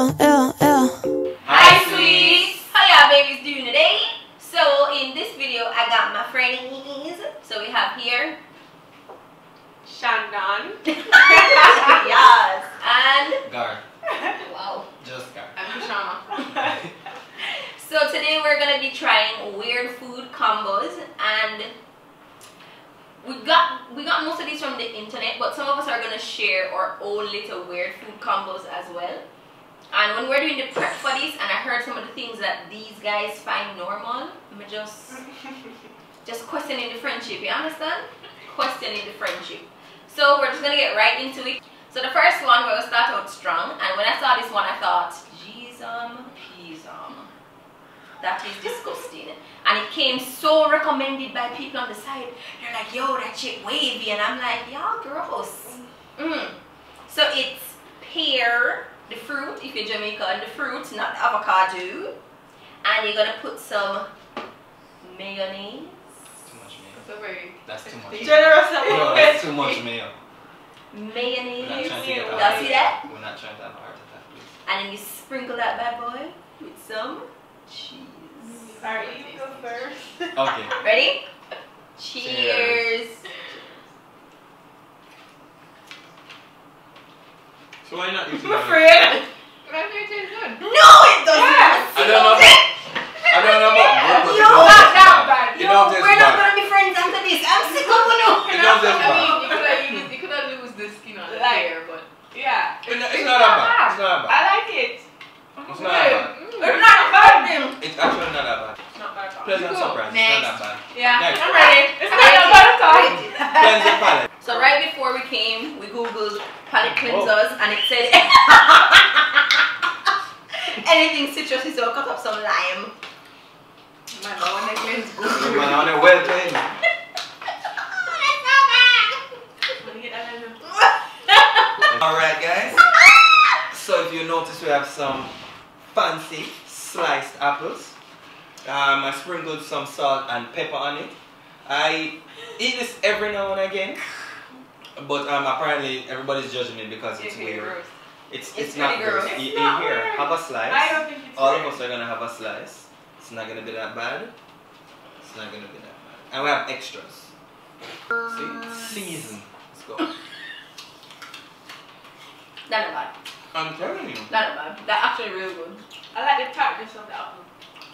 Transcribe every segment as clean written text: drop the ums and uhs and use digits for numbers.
Hi sweets! How y'all babies doing today? So in this video I got my friends. So we have here Shandon. yes, and Gar. wow, Just Gar. I'm Kushama. So today we're gonna be trying weird food combos, and we got most of these from the internet, but some of us are gonna share our own little weird food combos as well. And when we're doing the prep for this, and I heard some of the things that these guys find normal, I'm just questioning the friendship. You understand? Questioning the friendship. So we're just gonna get right into it. So the first one, we're gonna start out strong, and when I saw this one, I thought, jeez, that is disgusting. And it came so recommended by people on the side. They're like, yo, that shit wavy, and I'm like, y'all gross. So it's pear, the fruit, if you're Jamaican, the fruit, not the avocado. And you're gonna put some mayonnaise. Too much mayo. That's a very That's too much. generous No, that's too much mayo. Mayonnaise. We're not trying to get Y'all out. see that? We're not trying to have a heart attack, please. And then you sprinkle that bad boy with some cheese. Alright, you go first. Okay. Ready? Cheers. So why not using I'm afraid. But I think it tastes good. No, it doesn't. Yes. I don't know about good, but Yo, it don't not taste that bad. bad. It don't taste We're not bad. gonna be friends after this. I'm sick of you. It don't taste I bad. mean, you could have lose the skin on the hair, but yeah. It's not that bad. It's not that I bad. like it. It's not that bad. It's not bad. It's actually not that bad. It's not bad at all. Pleasant Cool. surprise. It's Next. not that bad. Yeah, Next. I'm ready. It's not that bad at all. Cleanse the palate. So right before we came, we googled palate cleansers, and it said anything citrusy, so I cut up some lime. Man, I want to cleanse good. You man on it well clean. Alright guys. So if you notice we have some fancy sliced apples. I sprinkled some salt and pepper on it. I eat this every now and again. But apparently everybody's judging me because it's weird. It's not pretty gross. gross. It's Here, not weird. have a slice. I don't think it's All weird. of us are gonna have a slice. It's not gonna be that bad. It's not gonna be that bad. And we have extras. See? Season. Let's go. Not bad. I'm telling you. Not bad. That's actually really good. I like the tartness of the apple.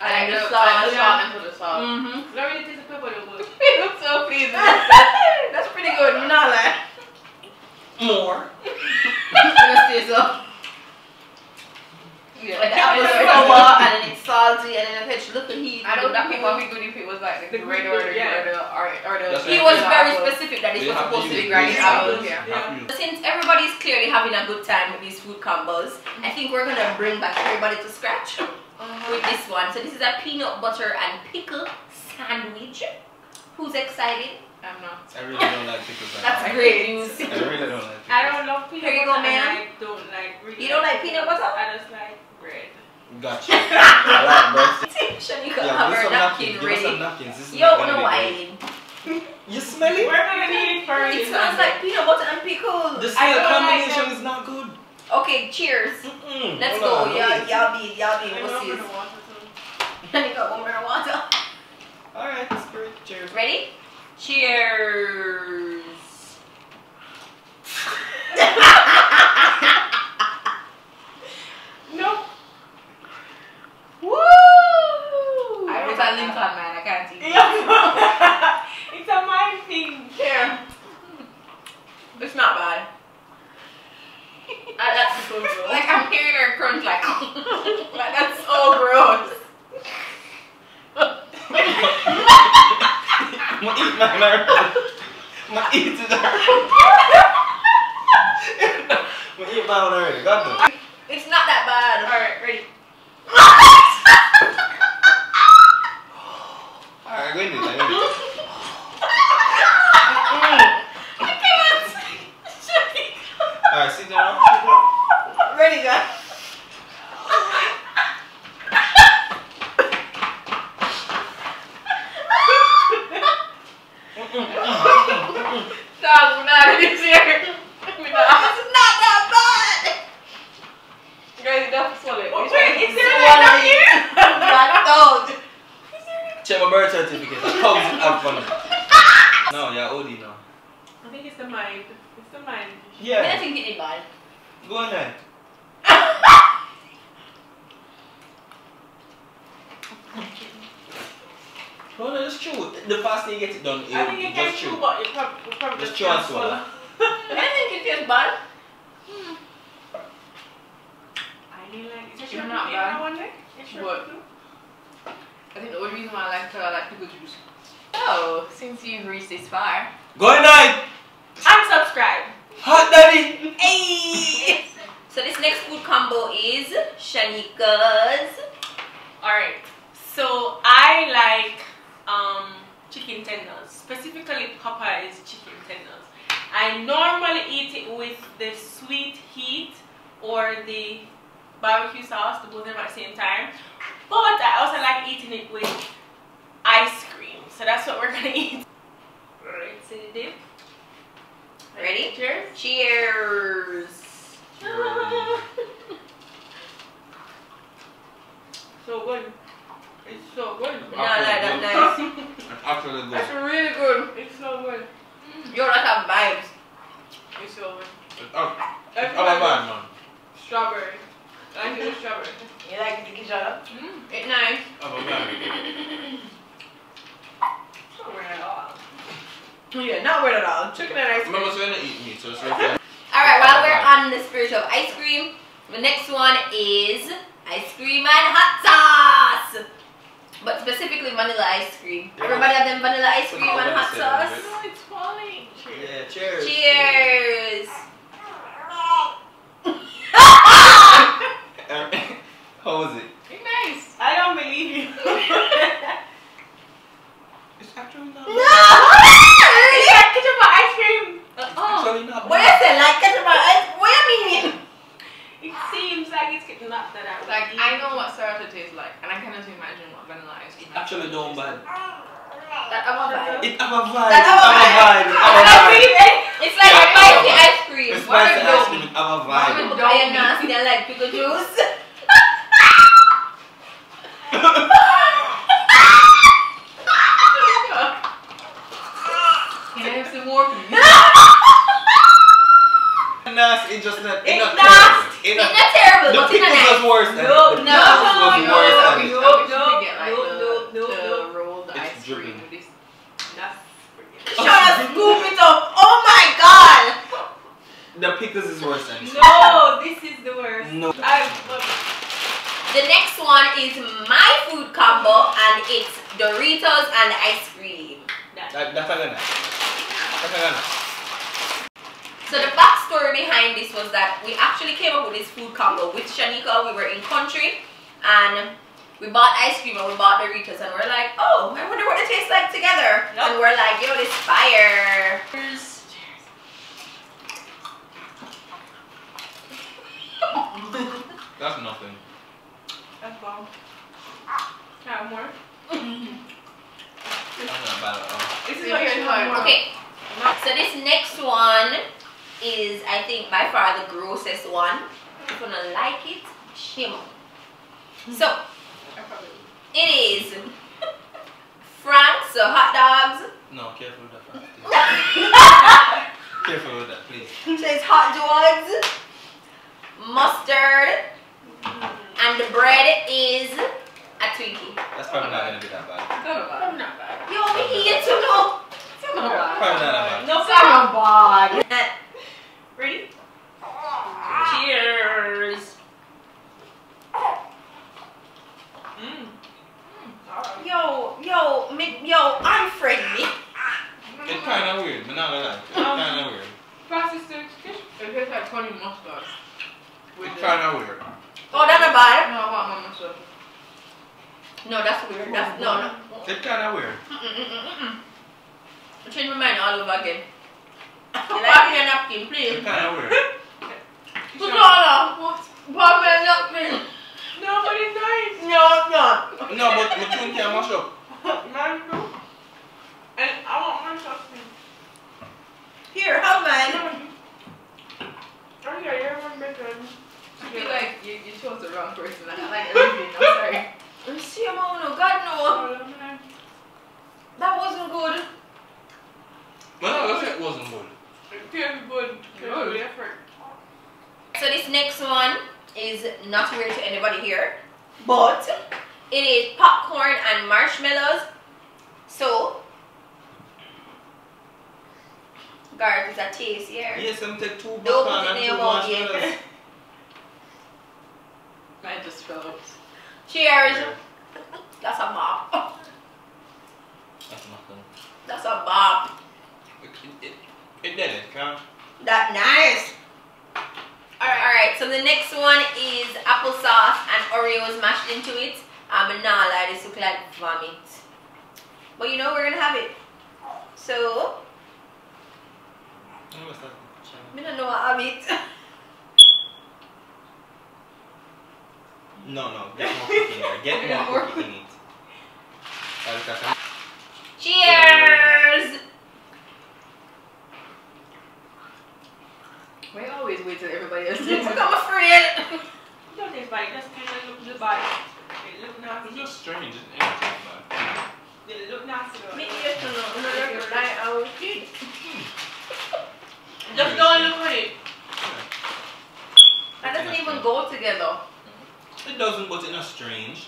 I like the I like salt. the salt and put the salt. Mm-hmm. I don't really taste the pepper though, but It looks so pleasing. That's pretty good. Not like. More. Let's see so. yeah. Like the apples are sour, and then it's salty, and then the fish look at heat. I don't think people would be good if it was like the red or the That's He right. was Yeah. very specific that this We was have to supposed to use be grinded this. apples. Yeah. Have to use- Since everybody's clearly having a good time with these food combos, I think we're gonna bring back everybody to scratch with this one. So this is a peanut butter and pickle sandwich. Who's excited? I'm not. I really don't like pickles. That's great news. I really don't like pickles. I don't love peanut Here you butter go, and ma'am. I don't like really. You don't like peanut butter? I just like bread. Gotcha. I like bread. Shanika Yeah, have give her us some napkin napkins. Give us some ready. napkins. This is Yo, not gonna no be wine. good. You smell it? We're gonna need it for It smells like peanut butter and pickle. The I smell don't combination like them. is not good. Okay, cheers. Let's Hold on, go. wait. Y'all be I'm wussies. gonna water too. Shanika, one more water. Alright, spirit. Cheers. Ready? Cheers. No. Woo! I don't It's a like Lincoln, that. man. I can't eat it. It's a mind thing. Here. It's not bad. That's so gross. Like I'm hearing her crunch like, like that's so gross. I'm gonna eat mine already. I'm gonna eat it already. I'm gonna eat mine already. God knows. It's not that bad. Alright, ready. Alright, go in this. I need it. Alright, sit down. Ready, guys? Stop, we're not in this here. We're not. It's not that bad. Guys, don't swallow it. Oh, wait, is there Swallow like it. here? That dog. Check my birth certificate. I comes it up on it. No, you're OD now. I think it's the mind. It's the mind. I Yeah. think it is bad. Go on then. No, no, just chew. The faster you get it done, I think you can just chew, chew. but you probably Just chew and can't swallow. I think it is bad. I didn't like it. It's not bad. One day? It's What? I think the only reason why I like pickle juice. Oh, since you've reached this far. Go on night! Unsubscribe. Hot daddy! Hey! So this next food combo is Shanika's. Alright. So I like chicken tenders. Specifically Popeye's chicken tenders. I normally eat it with the sweet heat or the barbecue sauce, the both of them at the same time. But I also like eating it with ice cream. So that's what we're gonna eat. Alright, so the dip. Ready? Cheers. Cheers. So good. It's so good. No, that's nice. That's actually good. It's really good. It's so good. Yo, that have vibes. It's so good. It's all bad, man. Strawberry. I like it with strawberry. You like it, Kishana? It's nice. All bad. Not weird at all. Yeah, not weird at all. Chicken and ice cream. Remember, so you don't eat meat, so it's like Alright, while we're on the spirit of ice cream, the next one is ice cream and hot sauce. But specifically vanilla ice cream. Everybody have them vanilla ice cream and hot sauce? No, it's falling. Yeah, cheers. Cheers. How was it? It's nice. I don't believe you. It's actually not No! It's like ketchup and ice cream. actually not What you say? Like ketchup and ice? What you mean? It seems like it's getting not that I Like I know what sourdough tastes like, and I cannot imagine what vanilla ice cream. Actually don't bad. That have a vibe. It have a vibe. That have a vibe. It's like Yeah, spicy yeah. ice cream. It's spicy ice cream. It have a vibe. I am nasty. I like pickle juice. Can I have some more, please? Nasty. It's just not. It's not nasty. terrible. It's not terrible, The but it's pickles not was nice. worse than it. No, The no, pickles was no, worse than it. I wish you could get like no. the rolled It's ice cream dripping. with this. That's Shut scoop it up. Oh my god. The pickles is worse than it. No, this is the worst. No. The next one is my food combo, and it's Doritos and ice cream. That's a good night. That's a good night. So the backstory behind this was that we actually came up with this food combo with Shanika. We were in country and we bought ice cream and we bought Doritos, and we're like, oh, I wonder what it tastes like together. Yep. And we're like, yo, this fire. Cheers. That's nothing. That's bomb. Have more. That's not bad at all. This is what you're talking about. Okay, so this next one is, I think, by far the grossest one. If you don't like it, shame on. So, it is Frank's, so hot dogs. No, careful with that. Careful with that, please. So it's hot dogs, mustard, and the bread is a Twinkie. That's probably not gonna be that bad. I'm not bad. Yo, we here to know. It's not bad. Probably not that bad. No problem. Uh, Ready? Cheers. Yo, unfriendly. It's kind of weird, but not gonna lie. It's kind of weird. Processed fish. It tastes like honey mustard. It's kind of weird. Oh, that's not bad. No, I want my mustard. No, that's weird. That's no. It's kind of weird. Change my mind all over again. You like me a napkin, please? It's kind of weird. No. Pour me a napkin. No, but it's nice. No, it's not. No, but the twin can mash up. Mine too. And I want my sauce. Here, have mine. Oh yeah, you're one better. I feel like you chose the wrong person. I like everything. I'm sorry. See, no, God no. That wasn't good. Well, I said it wasn't good. It tastes good. Good effort. So this next one is not weird to anybody here, but it is popcorn and marshmallows. So, guys, it's a taste here. Yes, I'm take 2 Don't popcorn put and it 2 in your mouth yet. marshmallows. Mine just fell out. Cheers. That's a bop. That's nothing. That's a bop. It did it, huh? That nice. Alright, so the next one is applesauce and Oreos mashed into it. I'm not lie, this look like vomit. But you know we're gonna have it. So What's that? I don't know what I have it. No, get more cookie in there. Get more cookie in it. Cheers! We always wait till everybody else I'm takes it. afraid. You don't taste bad, it just kind of look the bad. It look It's nasty. just strange, isn't it? It look nasty though. Me used to know. No, that's right. I was good. Just don't look at it. That doesn't even go together. It doesn't, but it's not strange.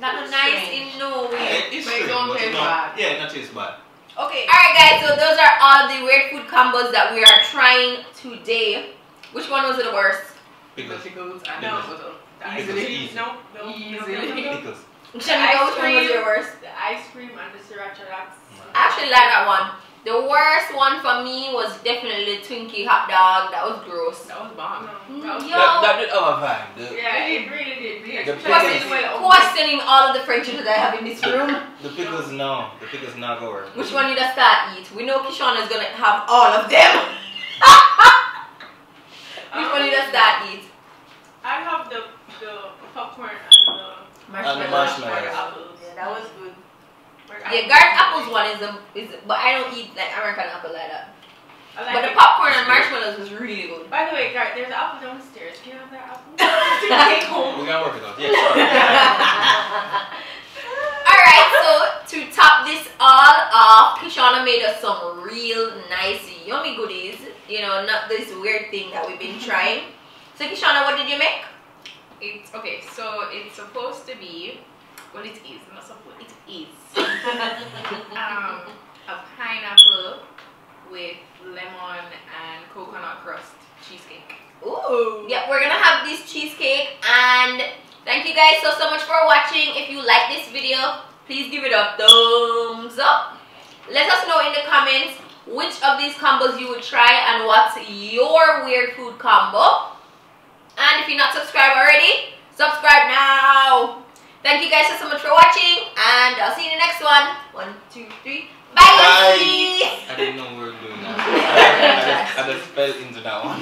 That's nice in no way. Yeah, it's But it strange, don't but taste no. bad. Yeah, it don't taste bad. Okay. Alright guys, so those are all the weird food combos that we are trying today. Which one was the worst? Pickles. Pickles and No. bottle. Easily. No. Pickles. Shanika, which one was your worst? The ice cream and the sriracha, that's... I actually like that one. The worst one for me was definitely the Twinkie hot dog. That was gross. That was bomb. No. Yo, That did our vibe. Yeah, it really did. The questioning, pickles. questioning all of the friendships that I have in this room. The pickles, no. The pickles not go work. Which one you just start eat? We know Kishana is gonna have all of them. Which one you just start eat? I have the popcorn and the Marshmallows. apples. Yeah, that was good. Like, Yeah, garlic apples one is but I don't eat like American apple like that. I like But the it. popcorn and marshmallows was really good. By the way, Garrett, there's an apple downstairs. Can you have that apple? Take home. We gotta work it out. Yeah, sure. Alright, so to top this all off, Kishana made us some real nice yummy goodies. You know, not this weird thing that we've been trying. So Kishana, what did you make? It's okay, so it's supposed to be, well, it is, not supposed, it is a pineapple with lemon and coconut crust cheesecake. Ooh. Yep, we're gonna have this cheesecake, and thank you guys so much for watching. If you like this video, please give it a thumbs up. Let us know in the comments which of these combos you would try and what's your weird food combo. And if you're not subscribed already, subscribe now. Thank you guys so much for watching, and I'll see you in the next one. 1, 2, 3. Bye. Bye. I didn't know we were doing that. I just fell into that one.